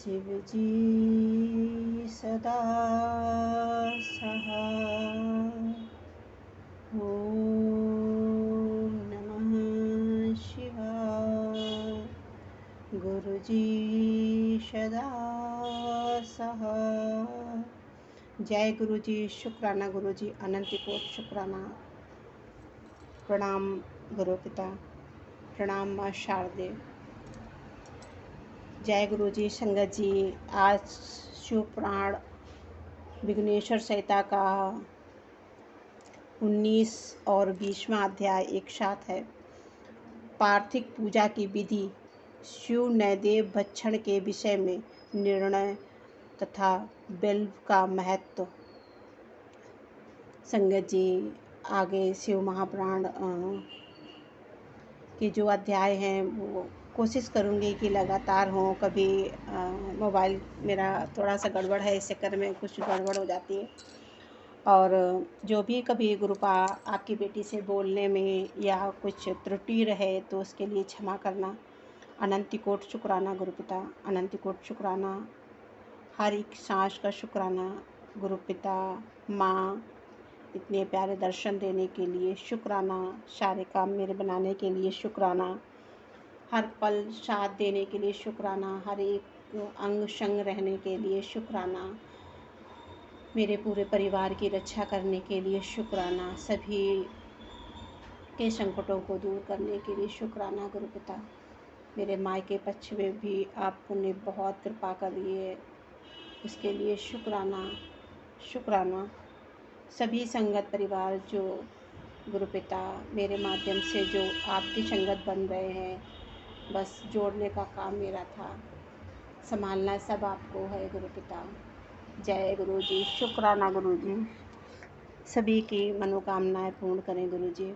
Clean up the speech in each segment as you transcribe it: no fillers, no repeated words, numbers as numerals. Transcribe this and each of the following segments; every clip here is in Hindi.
शिव जी सदा सहाय। ओम नमः शिवाय। गुरु जी सदा सहाय। जय गुरु जी। शुक्राना गुरु जी, अनंत कोटि शुक्राना। प्रणाम गुरु पिता, प्रणाम माँ शारदे। जय गुरु जी। संगत जी, आज शिव पुराण विघ्नेश्वर संहिता का 19 और 20वां अध्याय एक साथ है। पार्थिव पूजा की विधि, शिव नैवेद्य भक्षण के विषय में निर्णय तथा बिल्व का महत्व। संगत जी, आगे शिव महापुराण के जो अध्याय हैं वो कोशिश करूँगी कि लगातार हों। कभी मोबाइल मेरा थोड़ा सा गड़बड़ है, इस चक्कर में कुछ गड़बड़ हो जाती है। और जो भी कभी गुरुपा आपकी बेटी से बोलने में या कुछ त्रुटि रहे तो उसके लिए क्षमा करना। अनंत कोटि शुक्राना गुरुपिता, अनंत कोटि शुक्राना। हर एक सांस का शुक्राना गुरुपिता। माँ, इतने प्यारे दर्शन देने के लिए शुक्राना। सारे काम मेरे बनाने के लिए शुक्राना। हर पल साथ देने के लिए शुक्राना। हर एक अंग संग रहने के लिए शुक्राना। मेरे पूरे परिवार की रक्षा करने के लिए शुक्राना। सभी के संकटों को दूर करने के लिए शुक्राना गुरुपिता। मेरे मायके पक्ष में भी आपने बहुत कृपा करी है, उसके लिए शुक्राना शुक्राना। सभी संगत परिवार जो गुरुपिता मेरे माध्यम से जो आपकी संगत बन रहे हैं, बस जोड़ने का काम मेरा था, संभालना सब आपको है गुरुपिता। जय गुरु जी। शुक्राना गुरु जी। सभी की मनोकामनाएं पूर्ण करें गुरु जी,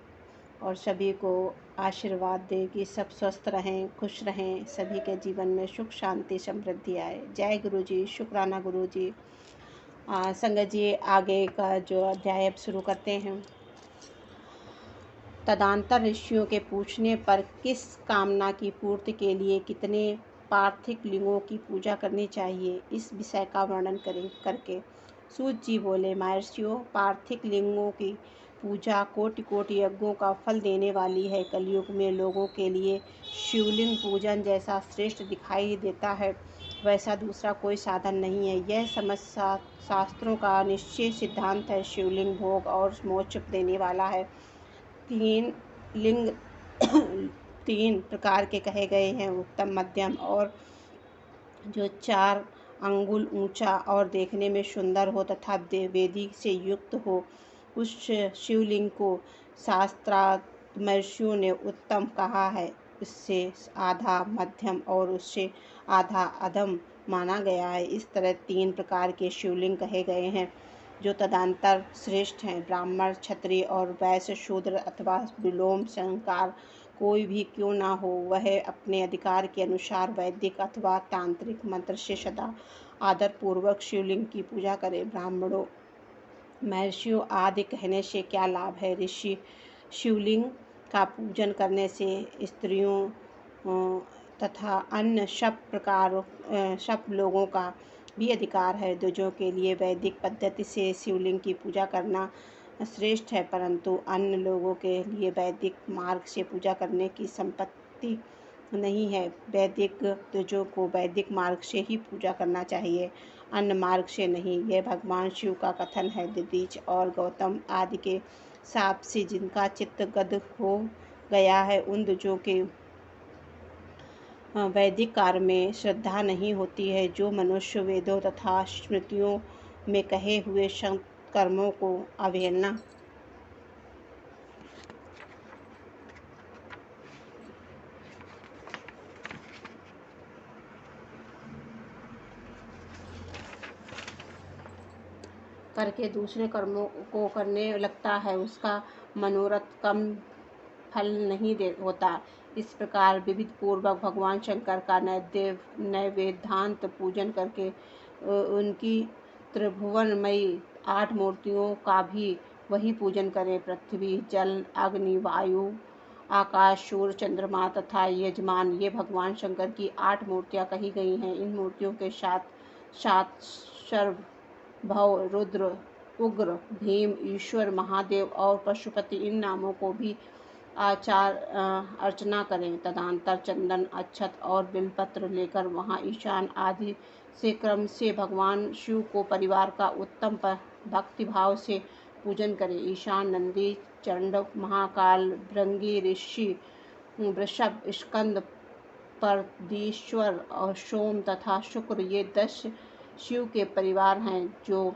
और सभी को आशीर्वाद दें कि सब स्वस्थ रहें, खुश रहें, सभी के जीवन में सुख शांति समृद्धि आए। जय गुरु जी। शुक्राना गुरु जी। संगत जी, आगे का जो अध्याय अब शुरू करते हैं। तदंतर ऋषियों के पूछने पर किस कामना की पूर्ति के लिए कितने पार्थिव लिंगों की पूजा करनी चाहिए, इस विषय का वर्णन करके सूत जी बोले, महर्षियों, पार्थिव लिंगों की पूजा कोटि कोटि यज्ञों का फल देने वाली है। कलयुग में लोगों के लिए शिवलिंग पूजन जैसा श्रेष्ठ दिखाई देता है, वैसा दूसरा कोई साधन नहीं है। यह समझ शास्त्रों का निश्चित सिद्धांत है। शिवलिंग भोग और मोक्ष देने वाला है। तीन लिंग 3 प्रकार के कहे गए हैं, उत्तम, मध्यम और जो 4 अंगुल ऊंचा और देखने में सुंदर हो तथा वेदी से युक्त हो। उस शिवलिंग को शास्त्रार्थ महर्षियों ने उत्तम कहा है, उससे आधा मध्यम और उससे आधा अधम माना गया है। इस तरह 3 प्रकार के शिवलिंग कहे गए हैं जो तदंतर श्रेष्ठ हैं। ब्राह्मण, क्षत्रिय और वैश्य, शूद्र अथवा विलोम संकार कोई भी क्यों ना हो, वह अपने अधिकार के अनुसार वैदिक अथवा तांत्रिक मंत्र से सदा आदर पूर्वक शिवलिंग की पूजा करे। ब्राह्मणों, महर्षियों आदि कहने से क्या लाभ है। ऋषि शिवलिंग का पूजन करने से स्त्रियों तथा अन्य सब लोगों का भी अधिकार है। द्विजों के लिए वैदिक पद्धति से शिवलिंग की पूजा करना श्रेष्ठ है, परंतु अन्य लोगों के लिए वैदिक मार्ग से पूजा करने की संपत्ति नहीं है। वैदिक द्विजों को वैदिक मार्ग से ही पूजा करना चाहिए, अन्य मार्ग से नहीं। यह भगवान शिव का कथन है। दधीच और गौतम आदि के साप से जिनका चित्त गद हो गया है, उन द्विजों के वैदिक कार्य में श्रद्धा नहीं होती है। जो मनुष्य वेदों तथा स्मृतियों में कहे हुए कर्मों को अवहेलना करके दूसरे कर्मों को करने लगता है, उसका मनोरथ कम फल नहीं होता। इस प्रकार विविध पूर्वक भगवान शंकर का नैवेद्यांत पूजन करके उनकी त्रिभुवनमयी 8 मूर्तियों का भी वही पूजन करें। पृथ्वी, जल, अग्नि, वायु आकाश, सूर्य, चंद्रमा तथा यजमान, ये भगवान शंकर की 8 मूर्तियाँ कही गई हैं। इन मूर्तियों के साथ साथ सर्व, भव, रुद्र, उग्र, भीम, ईश्वर, महादेव और पशुपति, इन नामों को भी अर्चना करें। तदनंतर चंदन, अक्षत और बिलपत्र लेकर वहां ईशान आदि से क्रम से भगवान शिव को परिवार का उत्तम भक्तिभाव से पूजन करें। ईशान, नंदी, चंड, महाकाल, भृंगी, ऋषि, वृषभ, स्कंद, परदीश्वर और सोम तथा शुक्र, ये 10 शिव के परिवार हैं जो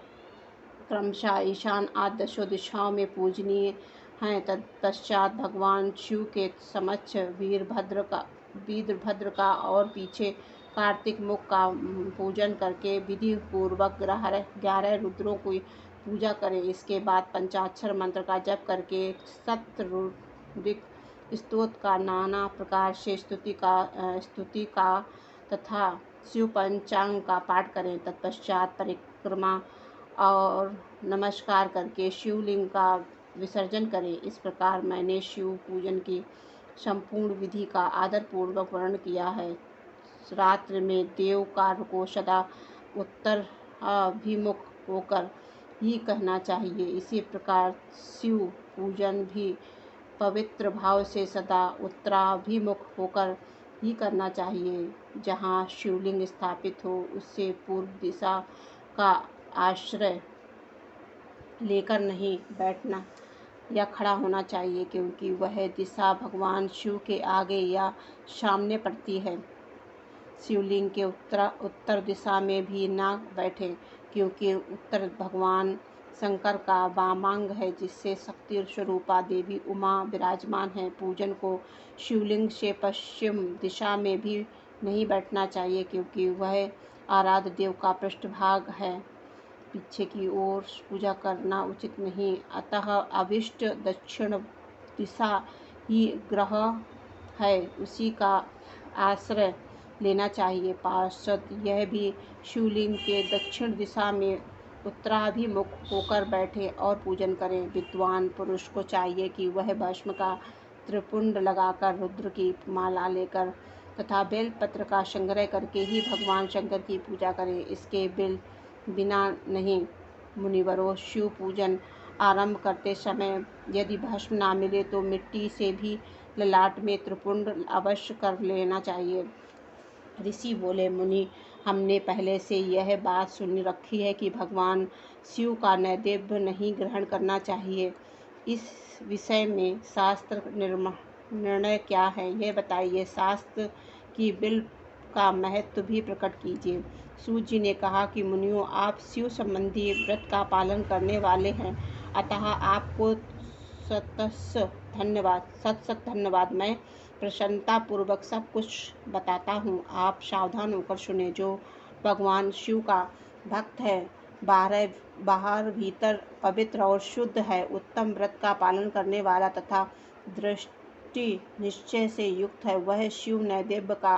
क्रमशः ईशान आदि दशों दिशाओं में पूजनीय हैं। तत्पश्चात भगवान शिव के समक्ष वीरभद्र का और पीछे कार्तिक मुख का पूजन करके विधि पूर्वक 11 रुद्रों की पूजा करें। इसके बाद पंचाक्षर मंत्र का जप करके शतरुद्रिक स्तोत्र का नाना प्रकार से स्तुति का तथा शिव पंचांग का पाठ करें। तत्पश्चात परिक्रमा और नमस्कार करके शिवलिंग का विसर्जन करें। इस प्रकार मैंने शिव पूजन की संपूर्ण विधि का आदरपूर्वक वर्णन किया है। रात्रि में देव कार्य को सदा उत्तराभिमुख होकर ही कहना चाहिए। इसी प्रकार शिव पूजन भी पवित्र भाव से सदा उत्तराभिमुख होकर ही करना चाहिए। जहाँ शिवलिंग स्थापित हो उससे पूर्व दिशा का आश्रय लेकर नहीं बैठना या खड़ा होना चाहिए, क्योंकि वह दिशा भगवान शिव के आगे या सामने पड़ती है। शिवलिंग के उत्तर दिशा में भी न बैठें, क्योंकि उत्तर भगवान शंकर का वामांग है, जिससे शक्ति स्वरूपा देवी उमा विराजमान है। पूजन को शिवलिंग से पश्चिम दिशा में भी नहीं बैठना चाहिए, क्योंकि वह आराध्य देव का पृष्ठभाग है। पीछे की ओर पूजा करना उचित नहीं। अतः अभिष्ट दक्षिण दिशा ही ग्रह है, उसी का आश्रय लेना चाहिए। पार्षद यह भी शिवलिंग के दक्षिण दिशा में उत्तराभिमुख होकर बैठे और पूजन करें। विद्वान पुरुष को चाहिए कि वह भस्म का त्रिपुंड लगाकर, रुद्र की माला लेकर तथा बेलपत्र का संग्रह करके ही भगवान शंकर की पूजा करें। इसके बिना नहीं। मुनिवरों, शिव पूजन आरंभ करते समय यदि भस्म ना मिले तो मिट्टी से भी ललाट में त्रिपुंड अवश्य कर लेना चाहिए। ऋषि बोले, मुनि, हमने पहले से यह बात सुन रखी है कि भगवान शिव का नैवेद्य नहीं ग्रहण करना चाहिए। इस विषय में शास्त्र निर्णय क्या है, यह बताइए। शास्त्र की बिल का महत्व भी प्रकट कीजिए। सूत जी ने कहा कि मुनियों, आप शिव संबंधी व्रत का पालन करने वाले हैं, अतः आपको सत धन्यवाद। मैं प्रसन्नता पूर्वक सब कुछ बताता हूँ, आप सावधान होकर सुने। जो भगवान शिव का भक्त है, बाहर भीतर पवित्र और शुद्ध है, उत्तम व्रत का पालन करने वाला तथा दृष्टि निश्चय से युक्त है, वह शिव नैवेद्य का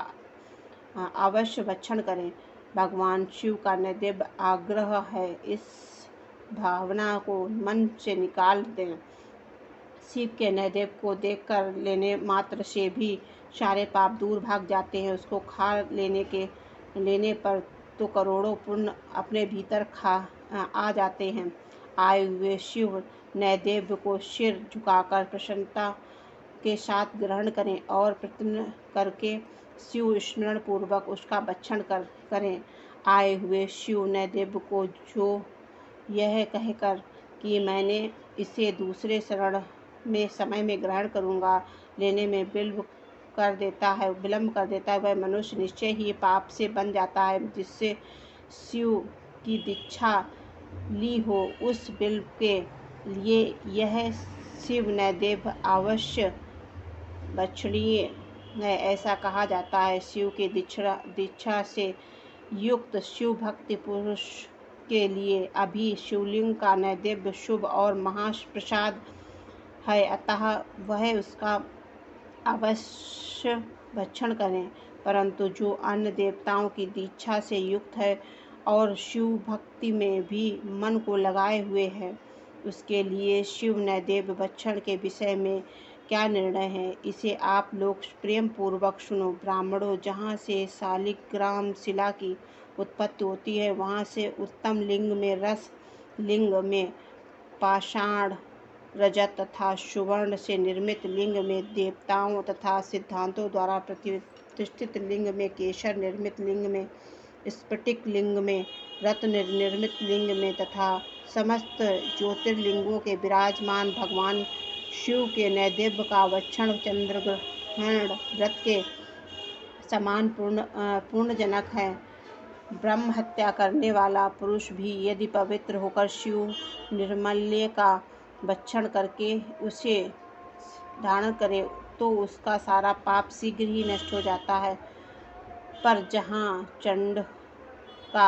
अवश्य भक्षण करें। भगवान शिव का नैवेद्य आग्रह है, इस भावना को मन से निकाल दें। शिव के नैवेद्य को देखकर लेने मात्र से भी सारे पाप दूर भाग जाते हैं। उसको खा लेने पर तो करोड़ों पुण्य अपने भीतर आ जाते हैं। आए हुए शिव नैवेद्य को सिर झुकाकर प्रसन्नता के साथ ग्रहण करें और प्रयत्न करके शिव स्मरण पूर्वक उसका भक्षण करें। आए हुए शिव नैवेद्य को जो यह कहकर कि मैंने इसे दूसरे शरण में समय में ग्रहण करूँगा, लेने में विलंब कर देता है, वह मनुष्य निश्चय ही पाप से बन जाता है। जिससे शिव की दीक्षा ली हो, उस विलंब के लिए यह शिव नैवेद्य अवश्य भक्षणीय है, ऐसा कहा जाता है। शिव की दीक्षा से युक्त शिव भक्ति पुरुष के लिए अभी शिवलिंग का नैवेद्य शुभ और महाप्रसाद है, अतः वह उसका अवश्य भक्षण करें। परंतु जो अन्य देवताओं की दीक्षा से युक्त है और शिव भक्ति में भी मन को लगाए हुए है, उसके लिए शिव नैवेद्य भक्षण के विषय में क्या निर्णय है, इसे आप लोग प्रेम पूर्वक सुनो। ब्राह्मणों, जहाँ से शालिग्राम शिला की उत्पत्ति होती है, वहाँ से उत्तम लिंग में रस, लिंग में पाषाण, रजत तथा सुवर्ण से निर्मित लिंग में देवताओं तथा सिद्धांतों द्वारा प्रतिष्ठित लिंग में केशर निर्मित लिंग में स्फटिक लिंग में रत्न निर्मित लिंग में तथा समस्त ज्योतिर्लिंगों के विराजमान भगवान शिव के नैवेद्य का वक्षण चंद्रग्रहण व्रत के समान पूर्णजनक है। ब्रह्म हत्या करने वाला पुरुष भी यदि पवित्र होकर शिव निर्मल्य का भक्षण करके उसे धारण करे तो उसका सारा पाप शीघ्र ही नष्ट हो जाता है। पर जहाँ चंड का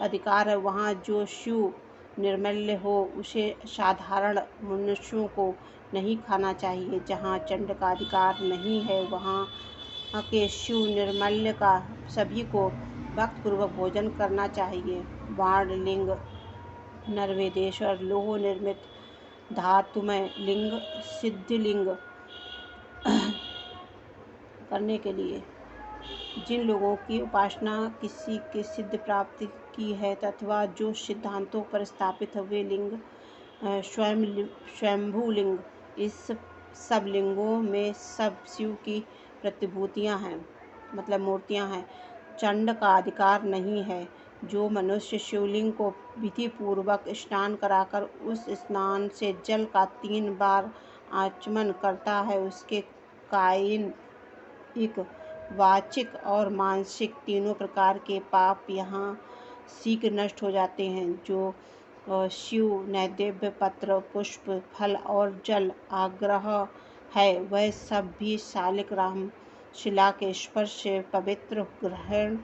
अधिकार है वहाँ जो शिव निर्मल्य हो उसे साधारण मनुष्यों को नहीं खाना चाहिए। जहाँ चंड का अधिकार नहीं है वहाँ के शिव निर्मल्य का सभी को भक्तिपूर्वक भोजन करना चाहिए। वाणलिंग, नरवेदेश्वर, लोह निर्मित धातुमय लिंग, सिद्धिलिंग करने के लिए जिन लोगों की उपासना किसी के सिद्ध प्राप्ति की है अथवा जो सिद्धांतों पर स्थापित हुए लिंग स्वयंभू लिंग, इस सब लिंगों में सब शिव की प्रतिभूतियां हैं, मतलब मूर्तियां हैं। चंड का अधिकार नहीं है। जो मनुष्य शिवलिंग को विधि पूर्वक स्नान कराकर उस स्नान से जल का 3 बार आचमन करता है उसके कायिक, वाचिक और मानसिक तीनों प्रकार के पाप यहाँ शीघ्र नष्ट हो जाते हैं। जो शिव नैवेद्य, पत्र, पुष्प, फल और जल आग्रह है वह सब भी शालिग्राम शिला के स्पर्श से पवित्र ग्रहण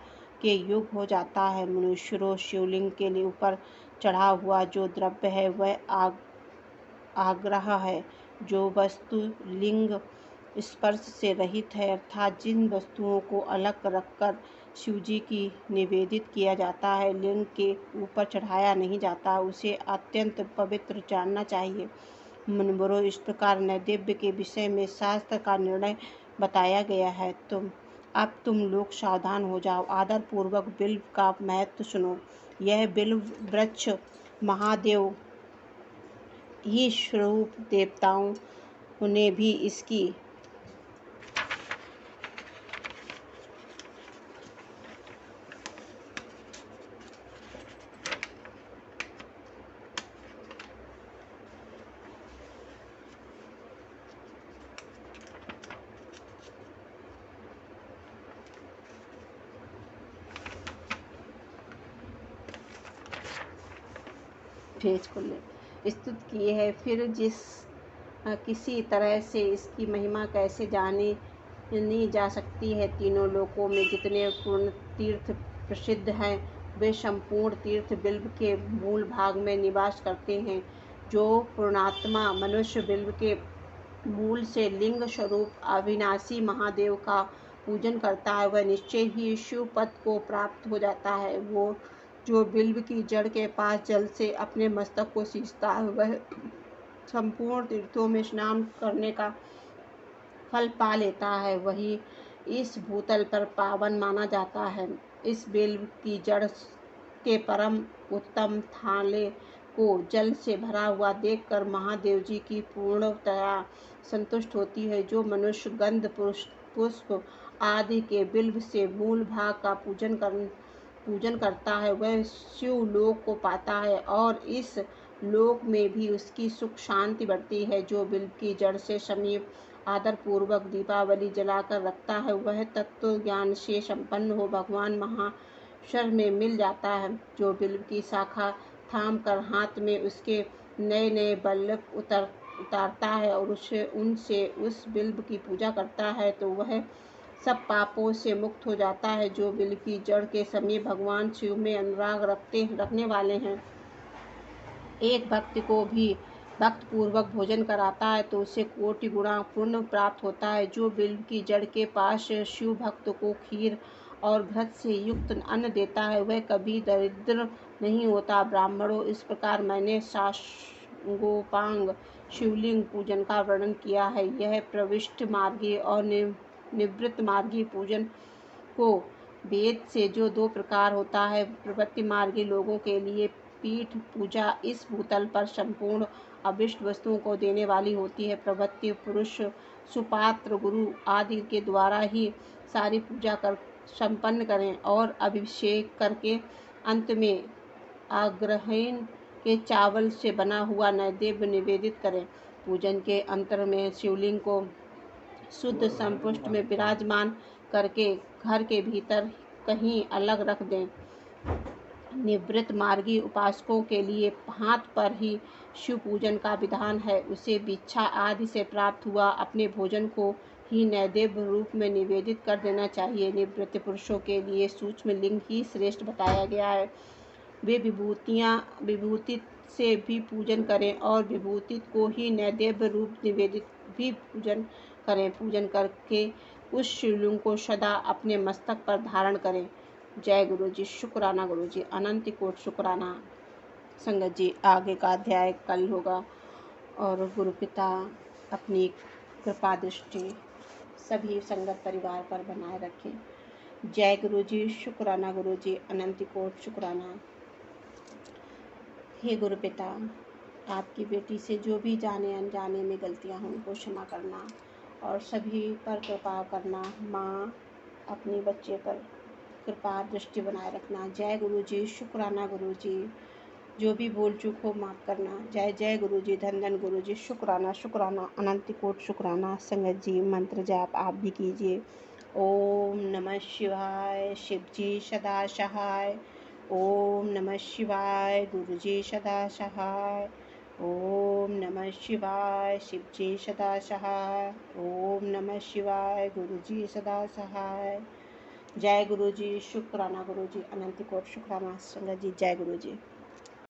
के योग्य हो जाता है। मनुष्यों, शिवलिंग के लिए ऊपर चढ़ा हुआ जो द्रव्य है वह आग्रह है। जो वस्तु लिंग स्पर्श से रहित है अर्थात जिन वस्तुओं को अलग रखकर शिवजी की निवेदित किया जाता है, लिंग के ऊपर चढ़ाया नहीं जाता, उसे अत्यंत पवित्र जानना चाहिए। मुनिवरों, इस प्रकार नैवेद्य के विषय में शास्त्र का निर्णय बताया गया है। अब तुम लोग सावधान हो जाओ। आदर पूर्वक बिल्व का महत्व सुनो। यह बिल्व वृक्ष महादेव ही स्वरूप देवताओं ने भी इसकी भेज को ले स्तुत किए है। फिर किसी तरह से इसकी महिमा कैसे जानी जा सकती है। तीनों लोकों में जितने पूर्ण तीर्थ प्रसिद्ध हैं वे संपूर्ण तीर्थ बिल्व के मूल भाग में निवास करते हैं। जो पूर्णात्मा मनुष्य बिल्व के मूल से लिंग स्वरूप अविनाशी महादेव का पूजन करता है वह निश्चय ही शिव पद को प्राप्त हो जाता है। वो जो बिल्व की जड़ के पास जल से अपने मस्तक को सींचता है वह संपूर्ण तीर्थों में स्नान करने का फल पा लेता है, वही इस भूतल पर पावन माना जाता है। इस बिल्व की जड़ के परम उत्तम थाले को जल से भरा हुआ देखकर महादेव जी की पूर्णतया संतुष्ट होती है। जो मनुष्य गंध, पुष्प आदि के बिल्व से मूल भाग का पूजन करता है वह शिव लोक को पाता है और इस लोक में भी उसकी सुख शांति बढ़ती है। जो बिल्व की जड़ से समीप आदर पूर्वक दीपावली जलाकर रखता है वह तत्व ज्ञान से संपन्न हो भगवान महाशर में मिल जाता है। जो बिल्व की शाखा थाम कर हाथ में उसके नए नए बल्लभ उतारता है और उनसे उस बिल्व की पूजा करता है तो वह सब पापों से मुक्त हो जाता है। जो बिल्व की जड़ के समीप भगवान शिव में अनुराग रखने वाले हैं, एक भक्ति को भी भक्त पूर्वक भोजन कराता है तो उसे कोटि गुणा पुण्य प्राप्त होता है। जो बिल्व की जड़ के पास शिव भक्त को खीर और घृत से युक्त अन्न देता है वह कभी दरिद्र नहीं होता। ब्राह्मणों, इस प्रकार मैंने गोपांग शिवलिंग पूजन का वर्णन किया है। यह प्रविष्ट मार्गी और निवृत्त मार्गी पूजन को वेद से जो दो प्रकार होता है। प्रवृत्ति मार्गी लोगों के लिए पीठ पूजा इस भूतल पर संपूर्ण अभिष्ट वस्तुओं को देने वाली होती है। प्रवृत्ति पुरुष सुपात्र गुरु आदि के द्वारा ही सारी पूजा कर संपन्न करें और अभिषेक करके अंत में अग्रहण के चावल से बना हुआ नैवेद्य निवेदित करें। पूजन के अंतर में शिवलिंग को शुद्ध संपुष्ट में विराजमान करके घर के भीतर कहीं अलग रख दें। निवृत्त मार्गी उपासकों के लिए हाथ पर ही शिव पूजन का विधान है। उसे भिक्षा आदि से प्राप्त हुआ अपने भोजन को ही नैवेद्य रूप में निवेदित कर देना चाहिए। निवृत्त पुरुषों के लिए सूक्ष्म लिंग ही श्रेष्ठ बताया गया है। वे विभूति से भी पूजन करें और विभूति को ही नैवेद्य रूप निवेदित भी पूजन करें। पूजन करके उस शिवलिंग को सदा अपने मस्तक पर धारण करें। जय गुरु जी। शुक्राना गुरु जी, अनंत कोट शुक्राना। संगत जी, आगे का अध्याय कल होगा और गुरु पिता अपनी कृपा दृष्टि सभी संगत परिवार पर बनाए रखें। जय गुरु जी। शुक्राना गुरु जी, अनंत कोट शुक्राना। हे गुरु पिता, आपकी बेटी से जो भी जाने अनजाने में गलतियां हों उनको क्षमा करना और सभी पर कृपा करना। माँ, अपने बच्चे पर कृपा दृष्टि बनाए रखना। जय गुरु जी। शुक्राना गुरु जी, जो भी भूल चूक हो माफ़ करना। जय जय गुरु जी। धन धन गुरु जी। शुक्राना शुक्राना, अनंत कोट शुक्राना। संगत जी, मंत्र जाप आप भी कीजिए। ओम नमः शिवाय। शिव जी सदा सहाय। ओम नमः शिवाय। गुरु जी सदा सहाय। ओम नमः शिवाय। शिव जी सदा सहाय। ओम नमः शिवाय। गुरु जी सदा सहाय। जय गुरु जी। शुक्राना गुरु जी, अनंत कोट शुक्राना। संगत जी, जय गुरु जी।